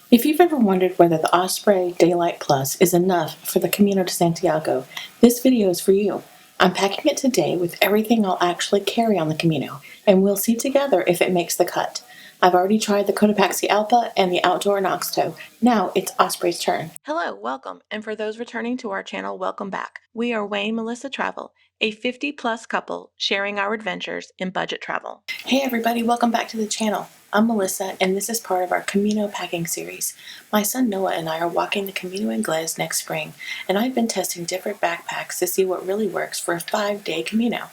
If you've ever wondered whether the Osprey Daylite Plus is enough for the Camino de Santiago, this video is for you. I'm packing it today with everything I'll actually carry on the Camino, and we'll see together if it makes the cut. I've already tried the Cotopaxi Allpa and the outdoor Inxoto. Now it's Osprey's turn. Hello, welcome, and for those returning to our channel, welcome back. We are Wayne Melissa Travel, a 50-plus couple sharing our adventures in budget travel. Hey everybody, welcome back to the channel. I'm Melissa, and this is part of our Camino Packing Series. My son Noah and I are walking the Camino Inglés next spring, and I've been testing different backpacks to see what really works for a 5-day Camino.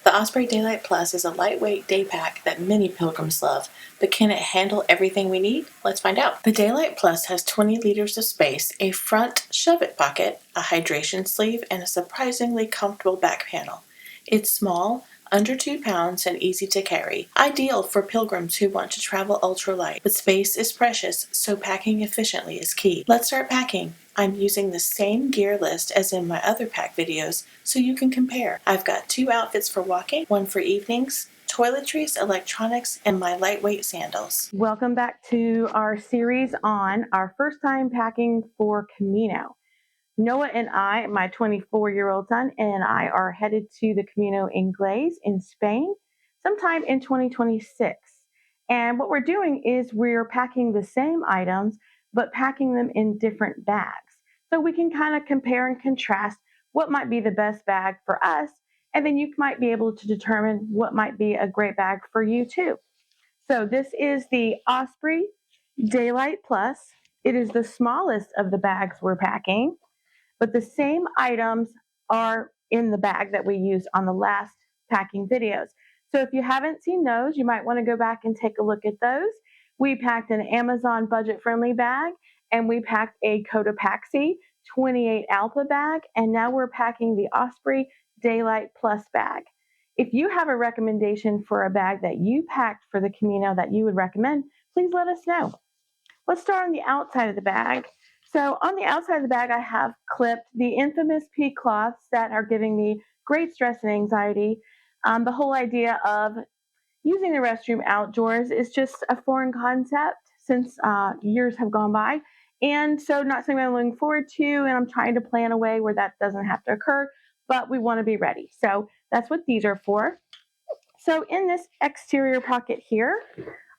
The Osprey Daylite Plus is a lightweight day pack that many pilgrims love, but can it handle everything we need? Let's find out. The Daylite Plus has 20 liters of space, a front shove-it pocket, a hydration sleeve, and a surprisingly comfortable back panel. It's small, under 2 pounds, and easy to carry. Ideal for pilgrims who want to travel ultralight, but space is precious, so packing efficiently is key. Let's start packing. I'm using the same gear list as in my other pack videos, so you can compare. I've got 2 outfits for walking, one for evenings, toiletries, electronics, and my lightweight sandals. Welcome back to our series on our first time packing for Camino. Noah and I, my 24-year-old son, and I are headed to the Camino Inglés in Spain sometime in 2026. And what we're doing is we're packing the same items, but packing them in different bags. So we can kind of compare and contrast what might be the best bag for us, and then you might be able to determine what might be a great bag for you too. So this is the Osprey Daylite Plus. It is the smallest of the bags we're packing, but the same items are in the bag that we used on the last packing videos. So if you haven't seen those, you might want to go back and take a look at those. We packed an Amazon budget-friendly bag, and we packed a Cotopaxi 28 Allpa bag, and now we're packing the Osprey Daylite Plus bag. If you have a recommendation for a bag that you packed for the Camino that you would recommend, please let us know. Let's start on the outside of the bag. So on the outside of the bag, I have clipped the infamous pea cloths that are giving me great stress and anxiety. The whole idea of using the restroom outdoors is just a foreign concept since years have gone by. And so not something I'm looking forward to, and I'm trying to plan a way where that doesn't have to occur, but we want to be ready. So that's what these are for. So in this exterior pocket here,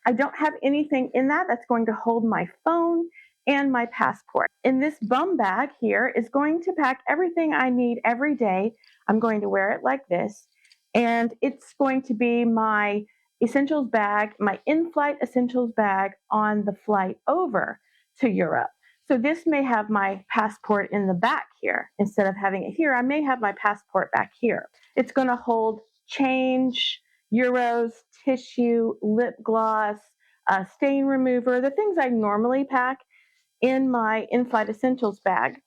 I don't have anything in that that's going to hold my phone and my passport. In this bum bag here is going to pack everything I need every day. I'm going to wear it like this, and it's going to be my essentials bag, my in-flight essentials bag on the flight over to Europe. So this may have my passport in the back here. Instead of having it here, I may have my passport back here. It's going to hold change, euros, tissue, lip gloss, stain remover, the things I normally pack in my in-flight essentials bag.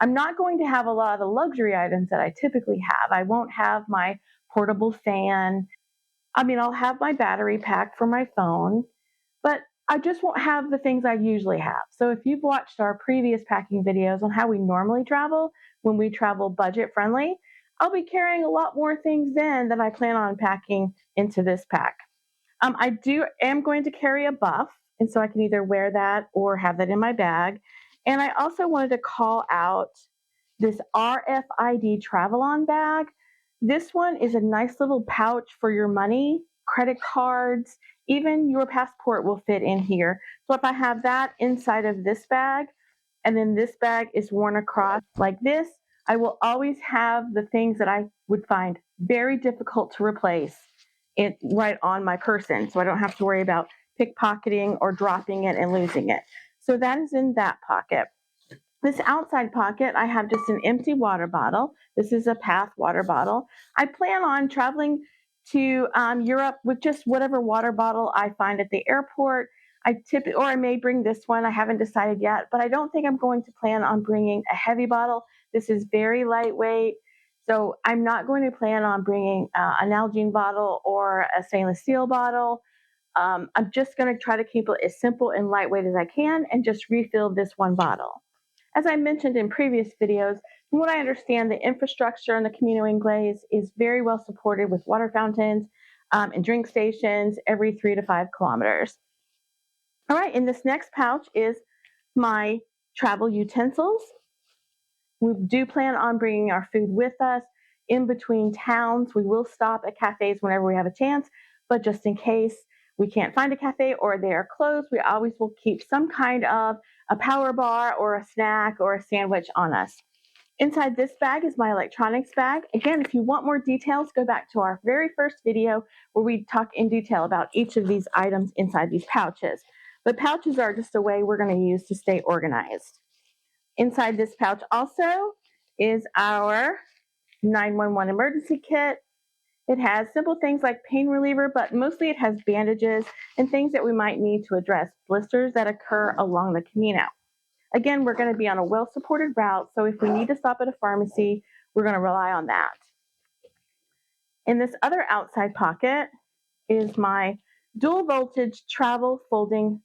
I'm not going to have a lot of the luxury items that I typically have. I won't have my portable fan. I'll have my battery pack for my phone, but I just won't have the things I usually have. So if you've watched our previous packing videos on how we normally travel, when we travel budget friendly, I'll be carrying a lot more things then than I plan on packing into this pack. I am going to carry a buff, and so I can either wear that or have that in my bag. And I also wanted to call out this RFID travel-on bag. This one is a nice little pouch for your money, credit cards, even your passport will fit in here. So if I have that inside of this bag, and then this bag is worn across like this, I will always have the things that I would find very difficult to replace it right on my person, so I don't have to worry about pickpocketing or dropping it and losing it. So that is in that pocket. This outside pocket, I have just an empty water bottle. This is a Path water bottle. I plan on traveling to Europe with just whatever water bottle I find at the airport. Or I may bring this one. I haven't decided yet, but I don't think I'm going to plan on bringing a heavy bottle. This is very lightweight. So I'm not going to plan on bringing an Nalgene bottle or a stainless steel bottle. I'm just going to try to keep it as simple and lightweight as I can and just refill this one bottle. As I mentioned in previous videos, from what I understand, the infrastructure on the Camino Inglés is very well supported with water fountains and drink stations every 3 to 5 kilometers. All right, in this next pouch is my travel utensils. We do plan on bringing our food with us in between towns. We will stop at cafes whenever we have a chance, but just in case we can't find a cafe or they are closed, we always will keep some kind of a power bar or a snack or a sandwich on us. Inside this bag is my electronics bag. Again, if you want more details, go back to our very first video where we talk in detail about each of these items inside these pouches. But pouches are just a way we're going to use to stay organized. Inside this pouch also is our 911 emergency kit. It has simple things like pain reliever, but mostly it has bandages and things that we might need to address blisters that occur along the Camino. Again, we're going to be on a well-supported route, so if we need to stop at a pharmacy, we're going to rely on that. In this other outside pocket is my dual voltage travel folding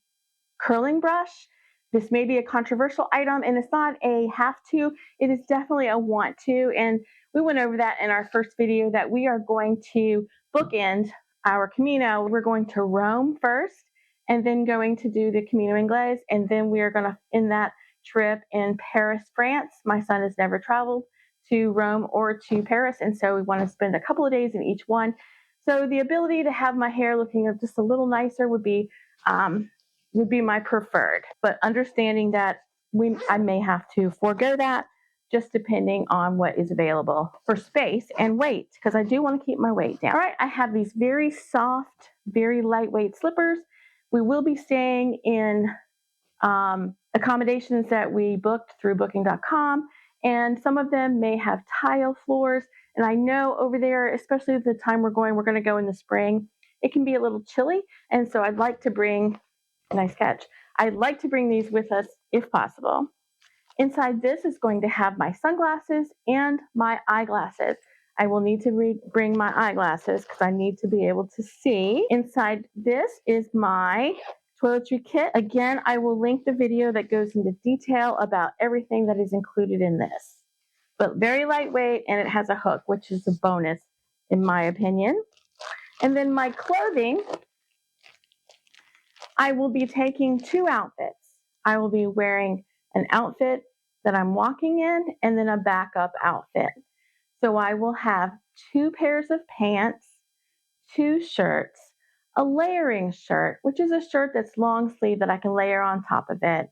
curling brush. This may be a controversial item, and it's not a have to, it is definitely a want to. And we went over that in our first video that we are going to bookend our Camino. We're going to Rome first, and then going to do the Camino Inglés, and then we are going to end that trip in Paris, France. My son has never traveled to Rome or to Paris, and so we want to spend a couple of days in each one. So the ability to have my hair looking just a little nicer would be my preferred, but understanding that I may have to forego that just depending on what is available for space and weight, because I do want to keep my weight down. All right, I have these very soft, very lightweight slippers. We will be staying in accommodations that we booked through booking.com, and some of them may have tile floors. And I know over there, especially the time we're going to go in the spring, it can be a little chilly. And so I'd like to bring nice catch. I'd like to bring these with us if possible. Inside this is going to have my sunglasses and my eyeglasses. I will need to bring my eyeglasses because I need to be able to see. Inside this is my toiletry kit. Again, I will link the video that goes into detail about everything that is included in this. But very lightweight, and it has a hook, which is a bonus in my opinion. And then my clothing, I will be taking 2 outfits. I will be wearing an outfit that I'm walking in and then a backup outfit. So I will have 2 pairs of pants, 2 shirts, a layering shirt, which is a shirt that's long sleeve that I can layer on top of it,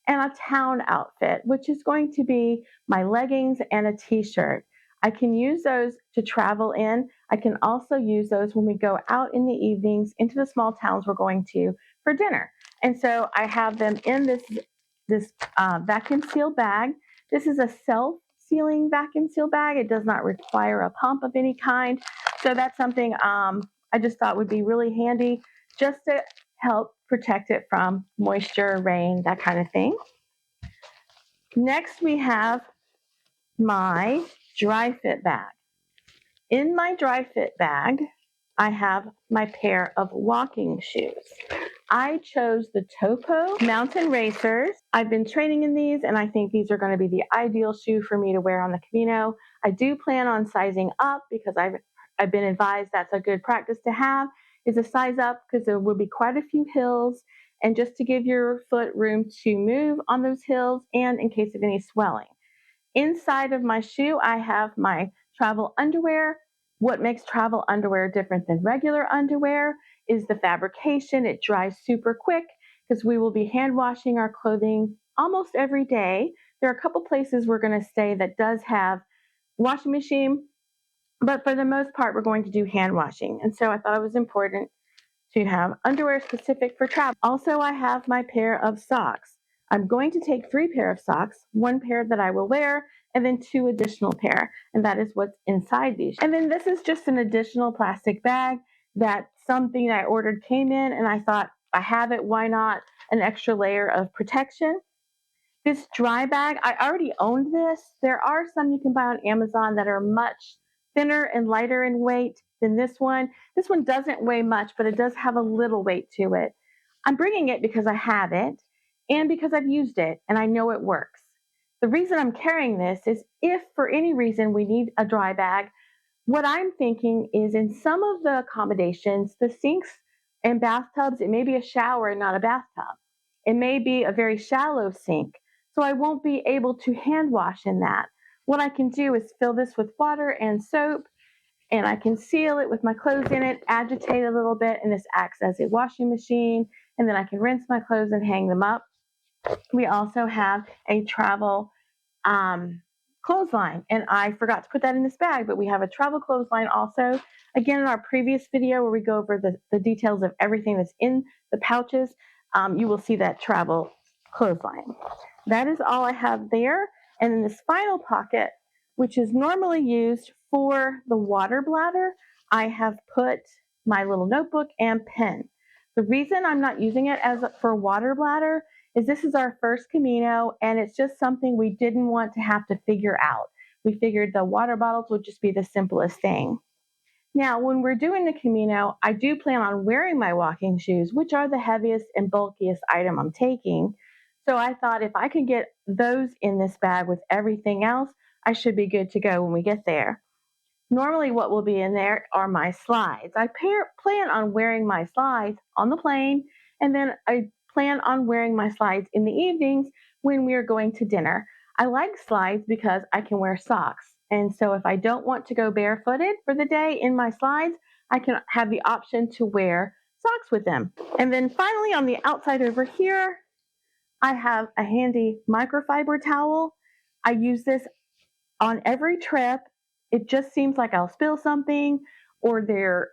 and a town outfit, which is going to be my leggings and a t-shirt. I can use those to travel in. I can also use those when we go out in the evenings into the small towns we're going to for dinner. And so I have them in this vacuum seal bag. This is a self-sealing vacuum seal bag. It does not require a pump of any kind. So that's something I just thought would be really handy just to help protect it from moisture, rain, that kind of thing. Next, we have my dry fit bag. In my dry fit bag, I have my pair of walking shoes. I chose the Topo Mountain Racers. I've been training in these, and I think these are going to be the ideal shoe for me to wear on the Camino. I do plan on sizing up because I've been advised that's a good practice to have, is a size up because there will be quite a few hills, and just to give your foot room to move on those hills and in case of any swelling. Inside of my shoe, I have my travel underwear. What makes travel underwear different than regular underwear is the fabrication. It dries super quick because we will be hand washing our clothing almost every day. There are a couple places we're going to stay that does have washing machine, but for the most part, we're going to do hand washing. And so I thought it was important to have underwear specific for travel. Also, I have my pair of socks. I'm going to take 3 pair of socks, 1 pair that I will wear, and then 2 additional pair. And that is what's inside these. And then this is just an additional plastic bag that something I ordered came in, and I thought, I have it, why not? An extra layer of protection. This dry bag, I already owned this. There are some you can buy on Amazon that are much thinner and lighter in weight than this one. This one doesn't weigh much, but it does have a little weight to it. I'm bringing it because I have it and because I've used it and I know it works. The reason I'm carrying this is if for any reason we need a dry bag, what I'm thinking is in some of the accommodations, the sinks and bathtubs, it may be a shower and not a bathtub. it may be a very shallow sink, so I won't be able to hand wash in that. What I can do is fill this with water and soap, and I can seal it with my clothes in it, agitate a little bit, and this acts as a washing machine, and then I can rinse my clothes and hang them up. We also have a travel clothesline, and I forgot to put that in this bag, but we have a travel clothesline also. Again, in our previous video where we go over the details of everything that's in the pouches, you will see that travel clothesline. That is all I have there. And in this final pocket, which is normally used for the water bladder, I have put my little notebook and pen. The reason I'm not using it as for water bladder is this is our first Camino, and it's just something we didn't want to have to figure out. We figured the water bottles would just be the simplest thing. Now, when we're doing the Camino, I do plan on wearing my walking shoes, which are the heaviest and bulkiest item I'm taking. So I thought if I could get those in this bag with everything else, I should be good to go when we get there. Normally what will be in there are my slides. I plan on wearing my slides on the plane, and then I plan on wearing my slides in the evenings when we are going to dinner. I like slides because I can wear socks. And so if I don't want to go barefooted for the day in my slides, I can have the option to wear socks with them. And then finally on the outside over here, I have a handy microfiber towel. I use this on every trip. It just seems like I'll spill something, or there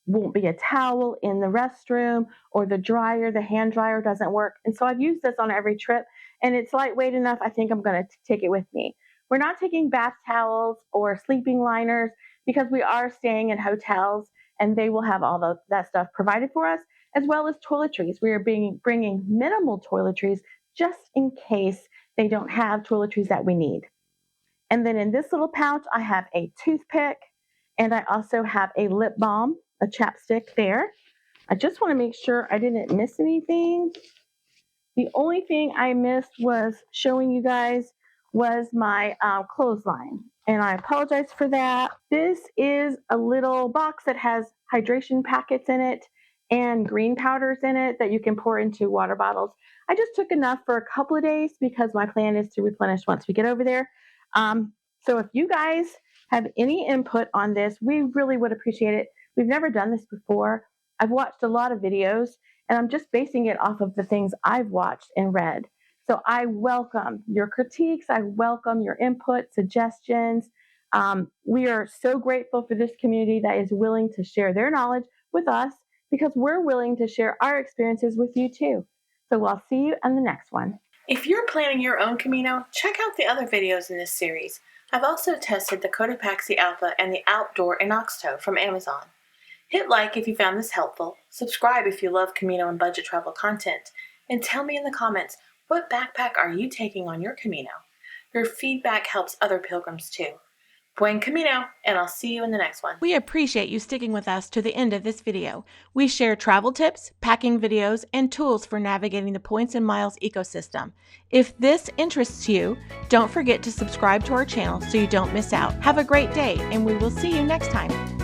won't be a towel in the restroom, or the hand dryer doesn't work. And so I've used this on every trip, and it's lightweight enough. I think I'm going to take it with me. We're not taking bath towels or sleeping liners because we are staying in hotels, and they will have all that stuff provided for us, as well as toiletries. We are bringing minimal toiletries just in case they don't have toiletries that we need. And then in this little pouch, I have a toothpick, and I also have a lip balm, a chapstick there. I just want to make sure I didn't miss anything. The only thing I missed was showing you guys was my clothesline, and I apologize for that. This is a little box that has hydration packets in it and green powders in it that you can pour into water bottles. I just took enough for a couple of days because my plan is to replenish once we get over there. So if you guys have any input on this, we really would appreciate it. We've never done this before. I've watched a lot of videos, and I'm just basing it off of the things I've watched and read. So I welcome your critiques. I welcome your input, suggestions. We are so grateful for this community that is willing to share their knowledge with us because we're willing to share our experiences with you too. So I'll see you on the next one. If you're planning your own Camino, check out the other videos in this series. I've also tested the Cotopaxi Allpa and the outdoor Inxoto from Amazon. Hit like if you found this helpful, subscribe if you love Camino and budget travel content, and tell me in the comments, what backpack are you taking on your Camino? Your feedback helps other pilgrims too. Buen Camino, and I'll see you in the next one. We appreciate you sticking with us to the end of this video. We share travel tips, packing videos, and tools for navigating the Points and Miles ecosystem. If this interests you, don't forget to subscribe to our channel so you don't miss out. Have a great day, and we will see you next time.